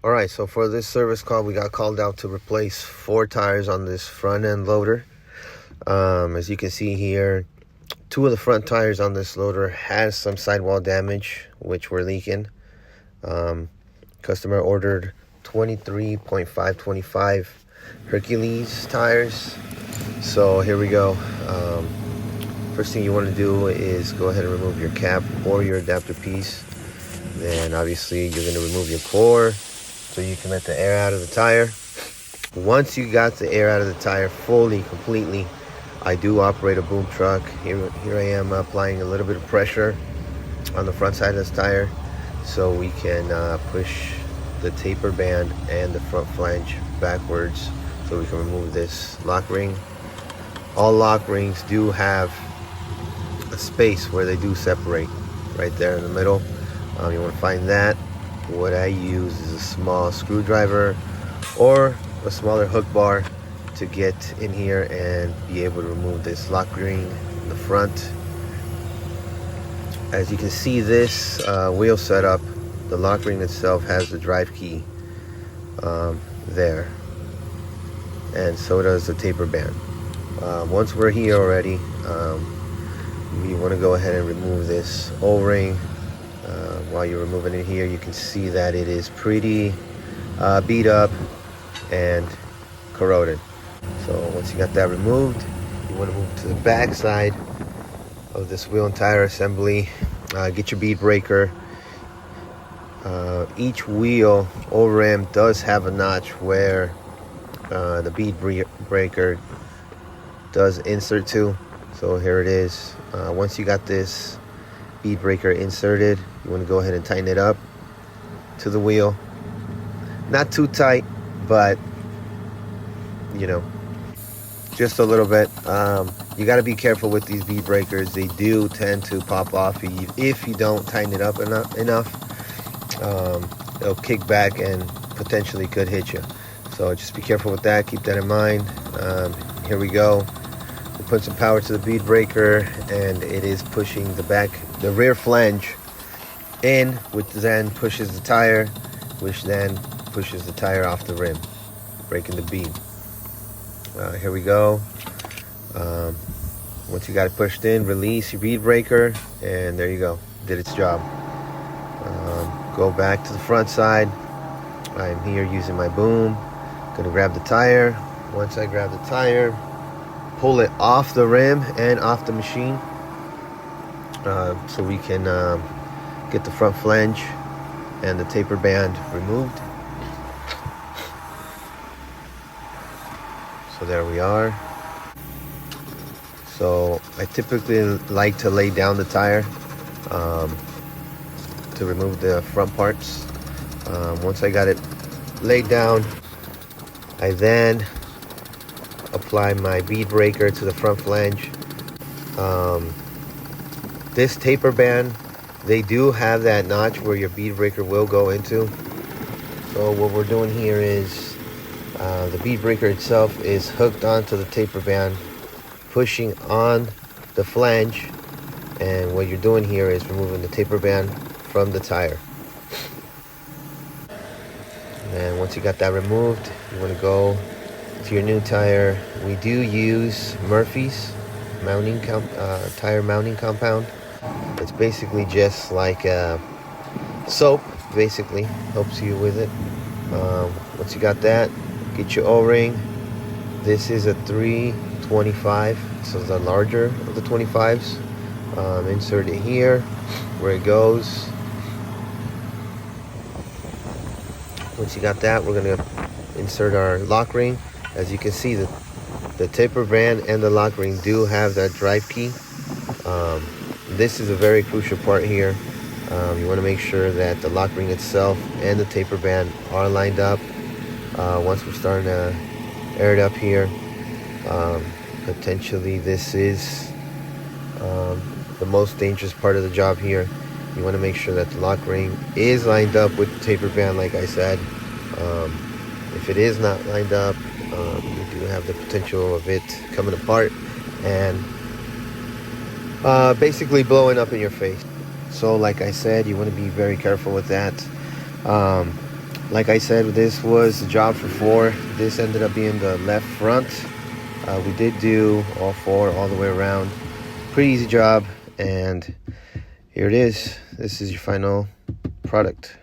Alright, so for this service call, we got called out to replace 4 tires on this front end loader. As you can see here, 2 of the front tires on this loader has some sidewall damage, which were leaking. Customer ordered 23.525 Hercules tires. So here we go. First thing you want to do is go ahead and remove your cap or your adapter piece. Then obviously you're going to remove your core so you can let the air out of the tire. Once you got the air out of the tire completely, I do operate a boom truck. Here I am applying a little bit of pressure on the front side of this tire so we can push the taper band and the front flange backwards so we can remove this lock ring. All lock rings do have a space where they do separate right there in the middle. You want to find that. What I use is a small screwdriver or a smaller hook bar to get in here and be able to remove this lock ring in the front. As you can see, this wheel setup, the lock ring itself has the drive key there, and so does the taper band. Once we're here already, we want to go ahead and remove this O-ring. While you're removing it here, you can see that it is pretty beat up and corroded. So once you got that removed, you want to move to the back side of this wheel and tire assembly. Get your bead breaker. Each wheel or rim does have a notch where the bead breaker does insert to. So here it is. Once you got this bead breaker inserted, you want to go ahead and tighten it up to the wheel. Not too tight, but you know, just a little bit. You got to be careful with these bead breakers. They do tend to pop off if you don't tighten it up enough. It'll kick back and potentially could hit you. So just be careful with that. Keep that in mind. Here we go. We put some power to the bead breaker, and it is pushing the rear flange in, which then pushes the tire, which then pushes the tire off the rim, breaking the bead. Here we go. Once you got it pushed in, release your bead breaker, and there you go. Did its job. Go back to the front side. I'm here using my boom. Gonna grab the tire. Once I grab the tire, pull it off the rim and off the machine so we can get the front flange and the taper band removed. So there we are. So I typically like to lay down the tire to remove the front parts. Once I got it laid down, I then apply my bead breaker to the front flange. This taper band, they do have that notch where your bead breaker will go into. So what we're doing here is the bead breaker itself is hooked onto the taper band, pushing on the flange, and what you're doing here is removing the taper band from the tire. And once you got that removed, you want to go to your new tire. We do use Murphy's tire mounting compound. It's basically just like soap, basically helps you with it. Once you got that, get your O-ring. This is a 325, so the larger of the 25s. Insert it here where it goes. Once you got that, we're going to insert our lock ring. As you can see, the taper band and the lock ring do have that drive key. This is a very crucial part here. You want to make sure that the lock ring itself and the taper band are lined up. Once we're starting to air it up here, potentially this is the most dangerous part of the job here. You want to make sure that the lock ring is lined up with the taper band, like I said. If it is not lined up, you do have the potential of it coming apart and basically blowing up in your face. So like I said, you want to be very careful with that. Like I said, this was the job for 4. This ended up being the left front. We did do all 4 all the way around. Pretty easy job, and here it is. This is your final product.